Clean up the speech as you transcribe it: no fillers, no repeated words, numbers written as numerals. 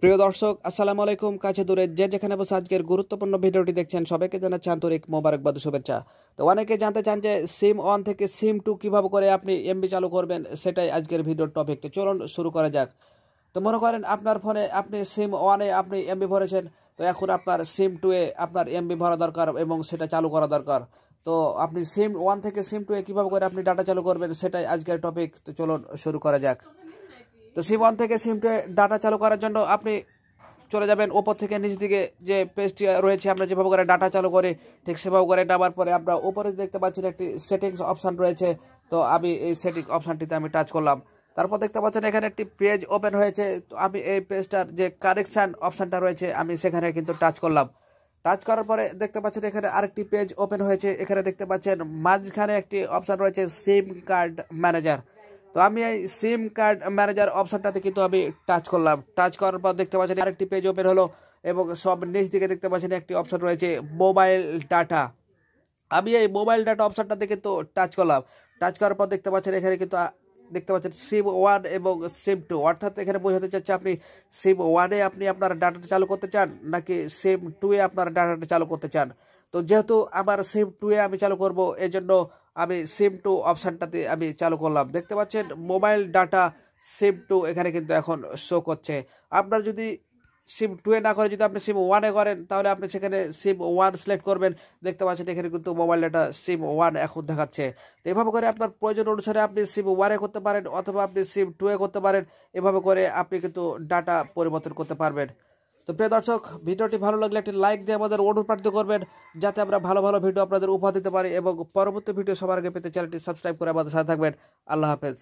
প্রিয় দর্শক, আসসালামু আলাইকুম। কাছে দূরে যে যেখানে বসে আজকের গুরুত্বপূর্ণ ভিডিওটি দেখছেন সবাইকে জানাচ্ছি আন্তরিক মোবারকবাদ ও শুভেচ্ছা। তো অনেকে জানতে চান যে সিম ওয়ান থেকে সিম টু কীভাবে করে আপনি এমবি চালু করবেন, সেটাই আজকের ভিডিওর টপিক। তো চলুন শুরু করা যাক। তো মনে করেন আপনার ফোনে আপনি সিম ওয়ানে আপনি এমবি ভরেছেন, তো এখন আপনার সিম টুয়ে আপনার এমবি ভরা দরকার এবং সেটা চালু করা দরকার। তো আপনি সিম ওয়ান থেকে সিম টুয়ে কীভাবে করে আপনি ডাটা চালু করবেন, সেটাই আজকের টপিক। তো চলুন শুরু করা যাক। তো সিম ওয়ান থেকে সিম টু ডাটা চালু করার জন্য আপনি চলে যাবেন ওপর থেকে নিচ দিকে যে পেজটি রয়েছে, আমরা যেভাবে করে ডাটা চালু করি ঠিক সেভাবে করে নামার পরে আমরা উপরে দেখতে পাচ্ছেন একটি সেটিংস অপশান রয়েছে। তো আমি এই সেটিং অপশানটিতে আমি টাচ করলাম। তারপর দেখতে পাচ্ছেন এখানে একটি পেজ ওপেন হয়েছে। তো আমি এই পেজটার যে কারেকশান অপশানটা রয়েছে আমি সেখানে কিন্তু টাচ করলাম। টাচ করার পরে দেখতে পাচ্ছেন এখানে আরেকটি পেজ ওপেন হয়েছে। এখানে দেখতে পাচ্ছেন মাঝখানে একটি অপশান রয়েছে সিম কার্ড ম্যানেজার। তো আমি এই সিম কার্ড ম্যানেজার অপশনটাতে কিন্তু আমি টাচ করলাম। টাচ করার পর দেখতে পাচ্ছেন আরেকটি পেজ ওপেন হলো এবং সব নিচ দিকে দেখতে পাচ্ছেন একটি অপশন রয়েছে মোবাইল ডাটা। আমি এই মোবাইল ডাটা অপশনটাতে কিন্তু টাচ করলাম। টাচ করার পর দেখতে পাচ্ছেন এখানে কিন্তু দেখতে পাচ্ছেন সিম ওয়ান এবং সিম টু, অর্থাৎ এখানে বোঝাতে চাচ্ছে আপনি সিম ওয়ানে আপনি আপনার ডাটাটা চালু করতে চান নাকি সিম টুয়ে আপনার ডাটাটা চালু করতে চান। তো যেহেতু আমার সিম টুয়ে আমি চালু করব, এজন্য আমি সিম টু অপশানটাতে আমি চালু করলাম। দেখতে পাচ্ছেন মোবাইল ডাটা সিম টু এখানে কিন্তু এখন শো করছে। আপনার যদি সিম টুয়ে না করে যদি আপনি সিম ওয়ানে করেন, তাহলে আপনি সেখানে সিম ওয়ান সিলেক্ট করবেন। দেখতে পাচ্ছেন এখানে কিন্তু মোবাইল ডাটা সিম ওয়ান এখন দেখাচ্ছে। তো এভাবে করে আপনার প্রয়োজন অনুসারে আপনি সিম ওয়ানে করতে পারেন অথবা আপনি সিম টুয়ে করতে পারেন। এভাবে করে আপনি কিন্তু ডাটা পরিবর্তন করতে পারবেন। তো প্রিয় দর্শক, ভিডিওটি ভালো লাগলে একটি লাইক দিয়ে আমাদের অনুপ্রাণিত করবেন, যাতে আমরা ভালো ভালো ভিডিও আপনাদের উপহার দিতে পারি এবং পরবর্তী ভিডিও সবার আগে পেতে চ্যানেলটি সাবস্ক্রাইব করে আমাদের সাথে থাকবেন। আল্লাহ হাফেজ।